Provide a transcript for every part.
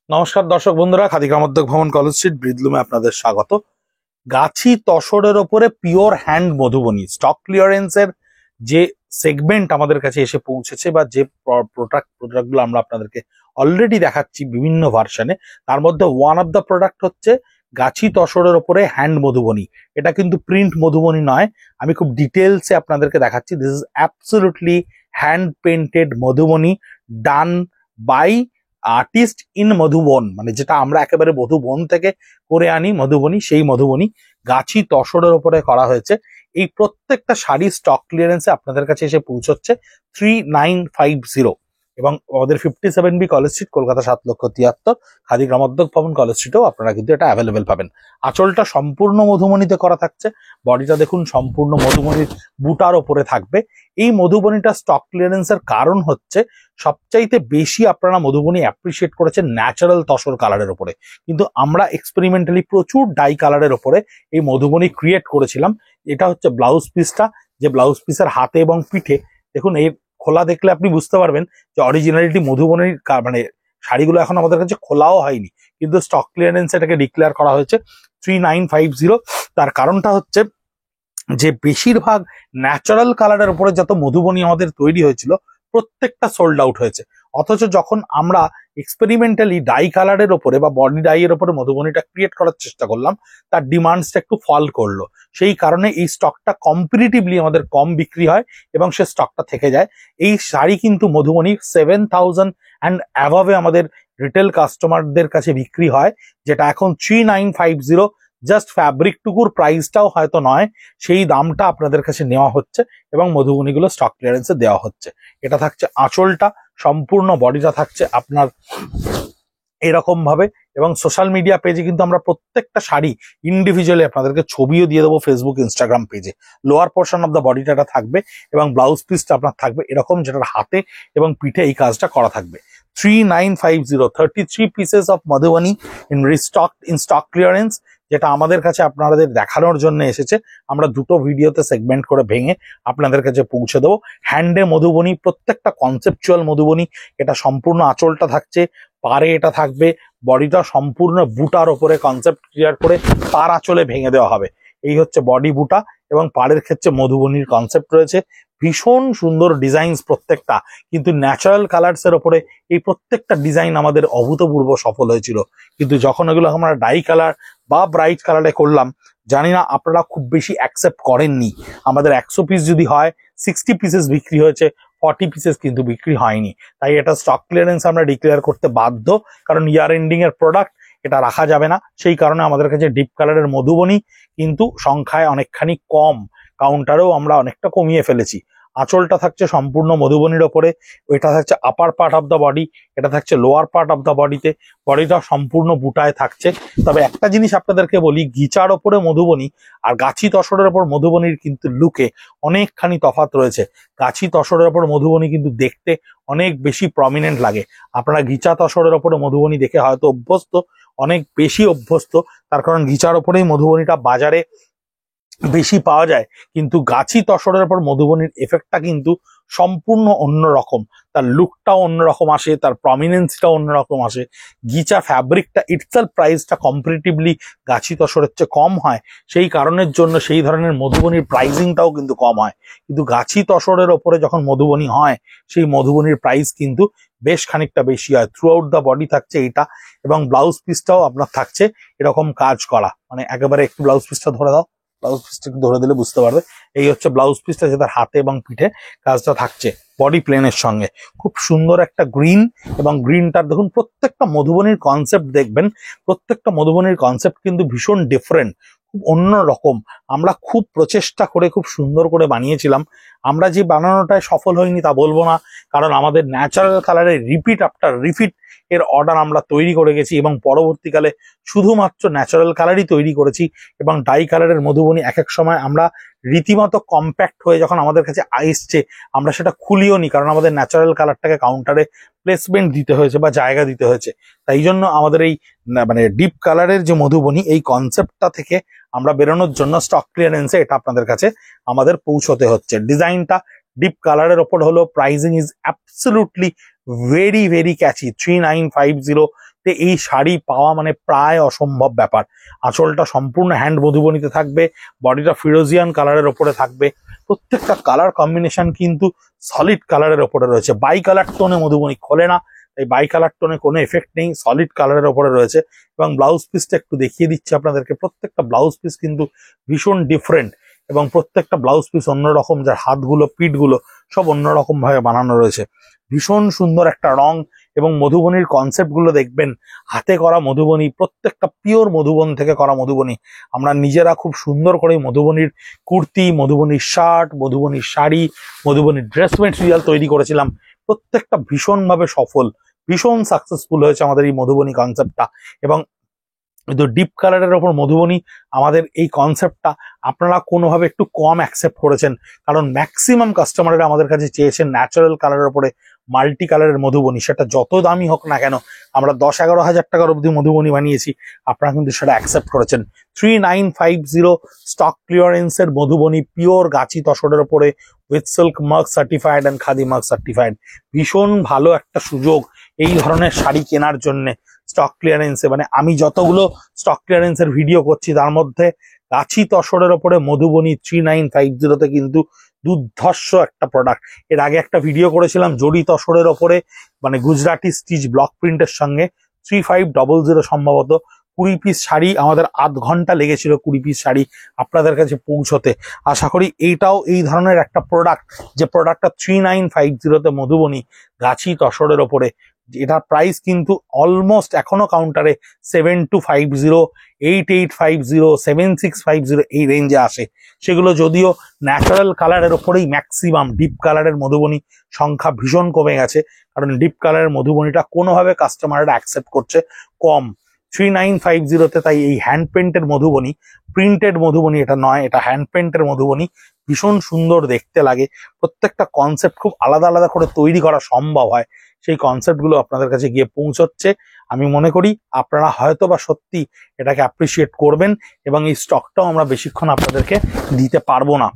নমস্কার দর্শক বন্ধুরা, খাদি গ্রামোদ্যোগ ভবন কলেজ স্ট্রিট ব্রিদলুমে আপনাদের স্বাগত। গাছি তসরের ওপরে পিওর হ্যান্ড মধুবনী স্টক ক্লিয়ারেন্সের যে সেগমেন্ট আমাদের কাছে এসে পৌঁছেছে বা যে প্রোডাক্টগুলো আমরা আপনাদেরকে অলরেডি দেখাচ্ছি বিভিন্ন ভার্সনে, তার মধ্যে ওয়ান অফ দ্য প্রোডাক্ট হচ্ছে গাছি তসরের ওপরে হ্যান্ড মধুবনী। এটা কিন্তু প্রিন্ট মধুবনী নয়, আমি খুব ডিটেলসে আপনাদেরকে দেখাচ্ছি। This is absolutely hand painted Madhubani, done by artist in Madhuban, মানে যেটা আমরা একেবারে মধুবন থেকে করে আনি মধুবনী, সেই মধুবনী গাছি তসরের উপরে করা হয়েছে। এই প্রত্যেকটা শাড়ি স্টক ক্লিয়ারেন্সে আপনাদের কাছে এসে পৌঁছচ্ছে 3950 এবং আমাদের 57B college street, Kolkata 7,73,000, Khadi Gramodyog Bhavan college স্ট্রিটেও আপনারা কিন্তু এটা অ্যাভেলেবেল পাবেন। আঁচলটা সম্পূর্ণ মধুবনীতে করা থাকছে, বডিটা দেখুন সম্পূর্ণ মধুবনীর বুটার ওপরে থাকবে। এই মধুবনীটা স্টক ক্লিয়ারেন্সের কারণ হচ্ছে সবচাইতে বেশি আপনারা মধুবনী অ্যাপ্রিসিয়েট করেছেন ন্যাচারাল তসর কালারের উপরে, কিন্তু আমরা এক্সপেরিমেন্টালি প্রচুর ডাই কালারের উপরে এই মধুবনী ক্রিয়েট করেছিলাম। এটা হচ্ছে ব্লাউজ পিসটা, যে ব্লাউজ পিসের হাতে এবং পিঠে দেখুন, এই খোলা দেখলে আপনি বুঝতে পারবেন যে অরিজিনালিটি মধুবনীর মানে শাড়িগুলো এখন আমাদের কাছে খোলাও হয়নি, কিন্তু স্টক ক্লিয়ারেন্স এটাকে ডিক্লেয়ার করা হয়েছে 3950। তার কারণটা হচ্ছে যে বেশিরভাগ ন্যাচারাল কালারের উপরে যত মধুবনী আমাদের তৈরি হয়েছিল প্রত্যেকটা সোল্ড আউট হয়েছে, অথচ যখন আমরা এক্সপেরিমেন্টালি ডাই কালারের ওপরে বা বডি ডাই এর উপরে মধুবনীটা ক্রিয়েট করার চেষ্টা করলাম, তার ডিমান্ডসটা একটু ফল করলো। সেই কারণে এই স্টকটা কম্পিটিটিভলি আমাদের কম বিক্রি হয় এবং সে স্টকটা থেকে যায়। এই শাড়ি কিন্তু মধুবনী 7000 অ্যান্ড অ্যাভাবে আমাদের রিটেল কাস্টমারদের কাছে বিক্রি হয়, যেটা এখন 3950। জাস্ট ফ্যাব্রিক টুকুর প্রাইসটাও হয়তো নয়, সেই দামটা আপনাদের কাছে নেওয়া হচ্ছে এবং মধুবনীগুলো স্টক ক্লিয়ারেন্সে দেওয়া হচ্ছে। এটা থাকছে আঁচলটা, সম্পূর্ণ বডিটা থাকছে আপনার এরকম ভাবে। এবং সোশ্যাল মিডিয়া পেজে কিন্তু আমরা প্রত্যেকটা শাড়ি ইন্ডিভিজুয়ালি আপনাদেরকে ছবিও দিয়ে দেবো ফেসবুক ইনস্টাগ্রাম পেজে। লোয়ার পোর্শন অফ দ্য বডিটা থাকবে এবং ব্লাউজ পিসটা আপনার থাকবে এরকম, যেটার হাতে এবং পিঠে এই কাজটা করা থাকবে। 3950, 33 pieces of Madhubani in restock in stock clearance, যেটা আমাদের কাছে আপনাদের দেখানোর জন্য এসেছে। আমরা দুটো ভিডিওতে সেগমেন্ট করে ভেঙে আপনাদের কাছে পৌঁছে দেবো। হ্যান্ডে মধুবনী, প্রত্যেকটা কনসেপচুয়াল মধুবনী। এটা সম্পূর্ণ আঁচলটা থাকছে, পারে এটা থাকবে, বডিটা সম্পূর্ণ বুটার ওপরে কনসেপ্ট ক্লিয়ার করে পার আঁচলে ভেঙে দেওয়া হবে। এই হচ্ছে বডি বুটা এবং পাড়ের ক্ষেত্রে মধুবনীর কনসেপ্ট রয়েছে। ভীষণ সুন্দর ডিজাইনস প্রত্যেকটা, কিন্তু ন্যাচারাল কালার্স এর ওপরে এই প্রত্যেকটা ডিজাইন আমাদের অভূতপূর্ব সফল হয়েছিল। কিন্তু যখন এগুলো আমরা ডাই কালার বা ব্রাইট কালারে করলাম, জানি না আপনারা খুব বেশি অ্যাকসেপ্ট করেননি। আমাদের 100 পিস যদি হয়, 60 পিসেস বিক্রি হয়েছে, 40 পিসেস কিন্তু বিক্রি হয়নি। তাই এটা স্টক ক্লিয়ারেন্স আমরা ডিক্লেয়ার করতে বাধ্য, কারণ ইয়ার এন্ডিং এর প্রোডাক্ট, এটা রাখা যাবে না। সেই কারণে আমাদের কাছে ডিপ কালারের মধুবনী কিন্তু সংখ্যায় অনেকখানি কম, কাউন্টারেও আমরা অনেকটা কমিয়ে ফেলেছি। আঁচলটা থাকছে সম্পূর্ণ মধুবনীর ওপরে, এটা থাকছে আপার পার্ট অফ দ্য বডি, এটা থাকছে লোয়ার পার্ট অফ দ্য বডিতে, বডিটা সম্পূর্ণ বুটায় থাকছে। তবে একটা জিনিস আপনাদেরকে বলি, গিচার ওপরে মধুবনী আর গাছি তসরের ওপর মধুবনীর কিন্তু লুকে অনেকখানি তফাৎ রয়েছে। গাছি তসরের ওপর মধুবনী কিন্তু দেখতে অনেক বেশি প্রমিনেন্ট লাগে। আপনারা ঘিচা তসরের ওপরে মধুবনী দেখে হয়তো অভ্যস্ত, অনেক বেশি অভ্যস্ত, তার কারণ ঘিচার ওপরেই মধুবনীটা বাজারে বেশি পাওয়া যায়। কিন্তু গাছি তসরের পর মধুবনীর এফেক্টটা কিন্তু সম্পূর্ণ অন্যরকম, তার লুকটাও অন্যরকম আসে, তার প্রমিনেন্সটাও অন্যরকম আসে। গিচা ফ্যাব্রিকটা ইটসেলফ প্রাইসটা কম্পারেটিভলি গাছি তসরের চেয়ে কম হয়, সেই কারণের জন্য সেই ধরনের মধুবনীর প্রাইসিংটাও কিন্তু কম হয়। কিন্তু গাছি তসরের ওপরে যখন মধুবনী হয়, সেই মধুবনীর প্রাইস কিন্তু বেশ খানিকটা বেশি হয়। থ্রু আউট দ্য বডি থাকছে এটা, এবং ব্লাউজ পিসটাও আপনার থাকছে এরকম কাজ করা, মানে একেবারে একটু ব্লাউজ পিসটা ধরে দাও, ব্লাউজ পিসটা ধরে দিলে বুঝতে পারবে। এই হচ্ছে ব্লাউজ পিসটা, যেটা হাতে এবং পিঠে কাজটা থাকছে বডি প্লেনের সঙ্গে। খুব সুন্দর একটা গ্রিন, এবং গ্রিনটার দেখুন প্রত্যেকটা মধুবনীর কনসেপ্ট দেখবেন, প্রত্যেকটা মধুবনীর কনসেপ্ট কিন্তু ভীষণ ডিফারেন্ট, খুব অন্য রকম। আমরা খুব প্রচেষ্টা করে খুব সুন্দর করে বানিয়েছিলাম। আমরা যে বানানোটায় সফল হয়নি তা বলবো না, কারণ আমাদের ন্যাচারাল কালারের রিপিট আফটার রিপিট এর অর্ডার আমরা তৈরি করে গেছি, এবং পরবর্তীকালে শুধুমাত্র ন্যাচারাল কালারই তৈরি করেছি। এবং ডাই কালারের মধুবনী এক এক সময় আমরা রীতিমতো কম্প্যাক্ট হয়ে যখন আমাদের কাছে আসছে, আমরা সেটা খুলিও নি, কারণ আমাদের ন্যাচারাল কালারটাকে কাউন্টারে প্লেসমেন্ট দিতে হয়েছে বা জায়গা দিতে হয়েছে। তাই জন্য আমাদের এই মানে ডিপ কালারের যে মধুবনী, এই কনসেপ্টটা থেকে আমরা বেরোনোর জন্য স্টক ক্লিয়ারেন্সে এটা আপনাদের কাছে আমাদের পৌঁছতে হচ্ছে। ডিজাইনটা ডিপ কালারের ওপর হলো, pricing is absolutely very very catchy. 3950 তো এই শাড়ি পাওয়া মানে প্রায় অসম্ভব ব্যাপার। আঁচলটা সম্পূর্ণ হ্যান্ড মধুবনীতে থাকবে, বডিটা ফিরোজিয়ান কালারের ওপরে থাকবে, প্রত্যেকটা কালার কম্বিনেশন কিন্তু সলিড কালারের ওপরে রয়েছে। বাই কালার টোনে মধুবনী খোলে না, তাই বাই কালার টোনে কোনো এফেক্ট নেই, সলিড কালারের ওপরে রয়েছে। এবং ব্লাউজ পিসটা একটু দেখিয়ে দিচ্ছি আপনাদেরকে, প্রত্যেকটা ব্লাউজ পিস কিন্তু ভীষণ ডিফারেন্ট এবং প্রত্যেকটা ব্লাউজ পিস অন্যরকম, যার হাতগুলো পিঠগুলো সব অন্যরকম ভাবে বানানো রয়েছে। ভীষণ সুন্দর একটা রং এবং মধুবনীর কনসেপ্ট গুলো দেখবেন, হাতে করা মধুবনী, প্রত্যেকটা পিওর মধুবন থেকে করা মধুবনী। আমরা নিজেরা খুব সুন্দর করে মধুবনীর কুর্তি, মধুবনীর শার্ট, মধুবনীর শাড়ি, মধুবনীর ড্রেস মেটেরিয়াল তৈরি করেছিলাম। প্রত্যেকটা ভীষণভাবে সফল, ভীষণ সাকসেসফুল হয়েছে আমাদের এই মধুবনী কনসেপ্টটা। এবং কিন্তু ডিপ কালারের ওপর মধুবনী আমাদের এই কনসেপ্টটা আপনারা কোনোভাবে একটু কম অ্যাকসেপ্ট করেছেন, কারণ ম্যাক্সিমাম কাস্টমাররা আমাদের কাছে চেয়েছেন ন্যাচারাল কালারের ওপরে মাল্টি কালারের মধুবনী। সেটা যত দামি হোক না কেন, আমরা 10-11 হাজার টাকার অবধি মধুবনী বানিয়েছি, আপনারা কিন্তু সেটা অ্যাকসেপ্ট করেছেন। 3950 স্টক ক্লিয়ারেন্সের মধুবনী, পিওর গাছি তসরের ওপরে with silk mark certified and khadi mark certified. ভীষণ ভালো একটা সুযোগ এই ধরনের শাড়ি কেনার জন্য স্টক ক্লিয়ারেন্সে। মানে আমি যতগুলো স্টক ক্লিয়ারেন্সের ভিডিও করছি তার মধ্যে গাছি তসরের ওপরে মধুবনী 3950 কিন্তু দুর্ধর্ষ একটা প্রোডাক্ট। এর আগে একটা ভিডিও করেছিলাম জরি তসরের ওপরে, মানে গুজরাটি স্টিচ ব্লক প্রিন্টের সঙ্গে, 3500 সম্ভবত। 20 পিস শাড়ি, আমাদের আধ ঘন্টা লেগেছিল 20 পিস শাড়ি আপনাদের কাছে পৌঁছতে। আশা করি এইটাও এই ধরনের একটা প্রোডাক্ট, যে প্রোডাক্টটা 3950 মধুবনী গাছি তসরের ওপরে। এটার প্রাইস কিন্তু অলমোস্ট এখনো কাউন্টারে 7250, 8850, 7650 এই রেঞ্জে আসে। সেগুলো যদিও ন্যাচারাল কালারের ওপরেই ম্যাক্সিমাম, ডিপ কালারের মধুবনী সংখ্যা ভীষণ কমে গেছে, কারণ ডিপ কালারের মধুবনীটা কোনোভাবে কাস্টমাররা অ্যাকসেপ্ট করছে কম। 3950-তে তাই এই হ্যান্ড পেন্টের মধুবনী, প্রিন্টেড মধুবনী এটা নয়, এটা হ্যান্ড পেন্টের মধুবনী, ভীষণ সুন্দর দেখতে লাগে। প্রত্যেকটা কনসেপ্ট খুব আলাদা আলাদা করে তৈরি করা সম্ভব হয়, সেই কনসেপ্টগুলো আপনাদের কাছে গিয়ে পৌঁছচ্ছে। আমি মনে করি আপনারা হয়তো বা সত্যি এটাকে অ্যাপ্রিসিয়েট করবেন, এবং এই স্টকটাও আমরা বেশিক্ষণ আপনাদেরকে দিতে পারবো না,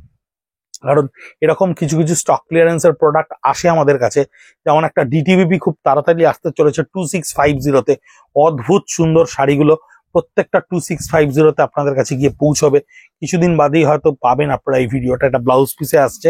কারণ এরকম কিছু কিছু স্টক ক্লিয়ারেন্সের প্রোডাক্ট আসে আমাদের কাছে। যেমন একটা ডিটিবিপি খুব তাড়াতাড়ি আসতে চলেছে 2650-তে, অদ্ভুত সুন্দর শাড়িগুলো প্রত্যেকটা 2650-তে আপনাদের কাছে গিয়ে পৌঁছবে। কিছুদিন বাদেই হয়তো পাবেন আপনারা এই ভিডিওটা। এটা ব্লাউজ পিসে আসছে,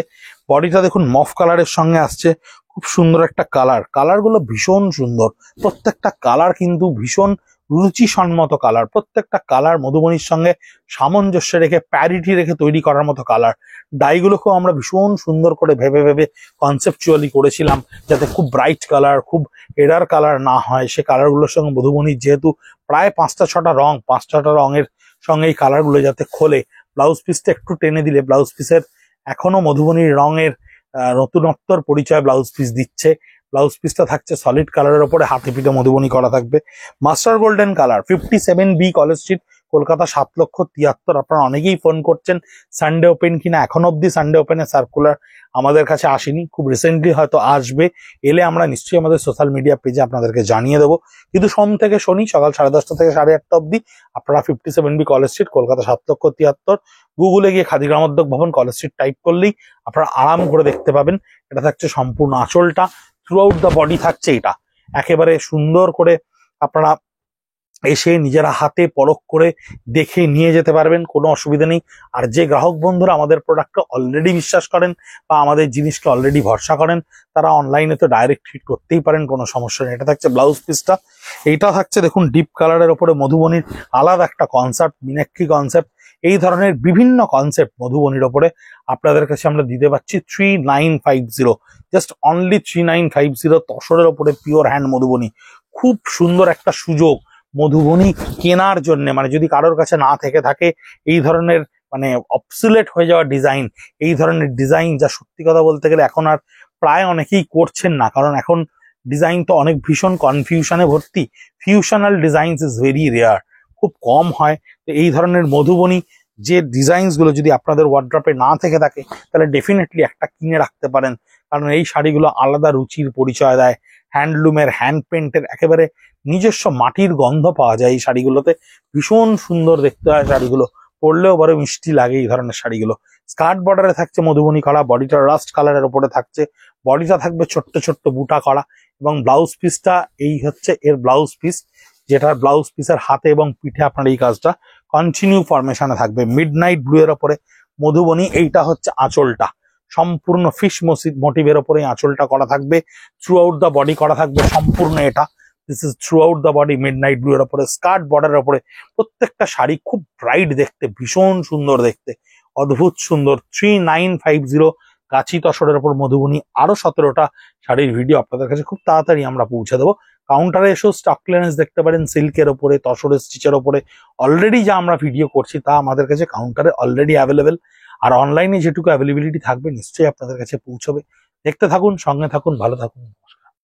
বডিটা দেখুন মফ কালারের সঙ্গে আসছে, খুব সুন্দর একটা কালার। কালারগুলো ভীষণ সুন্দর, প্রত্যেকটা কালার কিন্তু ভীষণ রুচিসম্মত কালার। প্রত্যেকটা কালার মধুবনীর সঙ্গে সামঞ্জস্য রেখে, প্যারিটি রেখে তৈরি করার মতো কালার। ডাইগুলোকেও আমরা ভীষণ সুন্দর করে ভেবে ভেবে কনসেপচুয়ালি করেছিলাম, যাতে খুব ব্রাইট কালার, খুব এডার কালার না হয়। সে কালারগুলোর সঙ্গে মধুবনীর যেহেতু প্রায় 5টা-6টা রং, 5টা রঙের সঙ্গে এই কালারগুলো যাতে খোলে, ব্লাউজ পিসটা একটু টেনে দিলে ব্লাউজ পিসের এখনো মধুবনীর রঙের নতুনত্বর পরিচয় ব্লাউজ পিস দিচ্ছে। ব্লাউজ পিসটা থাকছে সলিড কালারের ওপরে, হাতে পিঠে মধুবনী করা থাকবে। Master golden colour, 57B college street, Kolkata 7,73,000। আপনারা অনেকেই ফোন করছেন সানডে ওপেন কিনা, এখন অব্দি সানডে ওপেনের সার্কুলার আমাদের কাছে আসেনি, খুব রিসেন্টলি হয়তো আসবে। এলে আমরা নিশ্চয়ই আমাদের সোশ্যাল মিডিয়া পেজে আপনাদেরকে জানিয়ে দেবো। কিন্তু সোম থেকে শনি সকাল 10:30 থেকে 8:30 অব্দি আপনারা 57B কলেজ স্ট্রিট, কলকাতা 7,73,000, গুগলে গিয়ে khadi Gramodyog Bhavan college street type করলেই আপনারা আরাম করে দেখতে পাবেন। এটা থাকছে সম্পূর্ণ আঁচলটা, থ্রু আউট দ্য বডি থাকছে এটা একেবারে সুন্দর করে। আপনারা এসে নিজেরা হাতে পরখ করে দেখে নিয়ে যেতে পারবেন, কোনো অসুবিধা নেই। আর যে গ্রাহক বন্ধুরা আমাদের প্রোডাক্টকে অলরেডি বিশ্বাস করেন বা আমাদের জিনিসকে অলরেডি ভরসা করেন, তারা অনলাইনে তো ডাইরেক্ট হিট করতেই পারেন, কোনো সমস্যা নেই। এটা থাকছে ব্লাউজ পিসটা, এইটা থাকছে দেখুন ডিপ কালারের ওপরে মধুবনীর আলাদা একটা কনসেপ্ট, মিনাক্ষী কনসেপ্ট। এই ধরনের বিভিন্ন কনসেপ্ট মধুবনীর ওপরে আপনাদের কাছে আমরা দিতে পারছি 3950, জাস্ট অনলি 3950 তসরের ওপরে পিওর হ্যান্ড মধুবনী। খুব সুন্দর একটা সুযোগ মধুবনী কেনার জন্য, মানে যদি কারোর কাছে না থেকে থাকে এই ধরনের মানে অবসুলেট হয়ে যাওয়া ডিজাইন, এই ধরনের ডিজাইন যা সত্যি কথা বলতে গেলে এখন আর প্রায় অনেকেই করছেন না, কারণ এখন ডিজাইন তো অনেক ভীষণ কনফিউশনে ভর্তি। Fusional designs is very rare, খুব কম হয়। তো এই ধরনের মধুবনী যে ডিজাইনস গুলো যদি আপনাদের ওয়ার্ড্রপে না থেকে থাকে, তাহলে ডেফিনেটলি একটা কিনে রাখতে পারেন, কারণ এই শাড়িগুলো আলাদা রুচির পরিচয় দেয়। হ্যান্ডলুমের, হ্যান্ড পেন্টের একেবারে নিজস্ব মাটির গন্ধ পাওয়া যায় এই শাড়িগুলোতে। ভীষণ সুন্দর দেখতে হয় শাড়িগুলো, পরলেও বড় মিষ্টি লাগে এই ধরনের শাড়িগুলো। স্কার্ট বর্ডারে থাকছে মধুবনী করা, বডিটা রাস্ট কালারের উপরে থাকছে, বডিটা থাকবে ছোট্ট ছোট্ট বুটা করা, এবং ব্লাউজ পিসটা এই হচ্ছে এর ব্লাউজ পিস। যেটার ব্লাউজ পিসের হাতে এবং পিঠে আপনার এই কাজটা কন্টিনিউ ফরমেশনে থাকবে। মিডনাইট ব্লু এর ওপরে মধুবনী, এইটা হচ্ছে আঁচলটা, সম্পূর্ণ ফিশ মোটিভের ওপরে আঁচলটা করা থাকবে, থ্রু আউট দ্য বডি করা থাকবে সম্পূর্ণ এটা। This is through out the body midnight blue এর ওপরে, স্কার্ট বর্ডারের ওপরে। প্রত্যেকটা শাড়ি খুব ব্রাইট দেখতে, ভীষণ সুন্দর দেখতে, অদ্ভুত সুন্দর। 3950 গাছি তসরের ওপর মধুবনী। আরো 17টা শাড়ির ভিডিও আপনাদের কাছে খুব তাড়াতাড়ি আমরা পৌঁছে দেবো। কাউন্টারে এসেও স্টক ক্লিয়ারেন্স দেখতে পারেন, সিল্কের ওপরে, তসরের স্টিচের ওপরে। অলরেডি যা আমরা ভিডিও করছি তা আমাদের কাছে কাউন্টারে অলরেডি অ্যাভেলেবেল, আর অনলাইনে যেটুকু অ্যাভেলেবিলিটি থাকবে নিশ্চয়ই আপনাদের কাছে পৌঁছবে। দেখতে থাকুন, সঙ্গে থাকুন, ভালো থাকুন।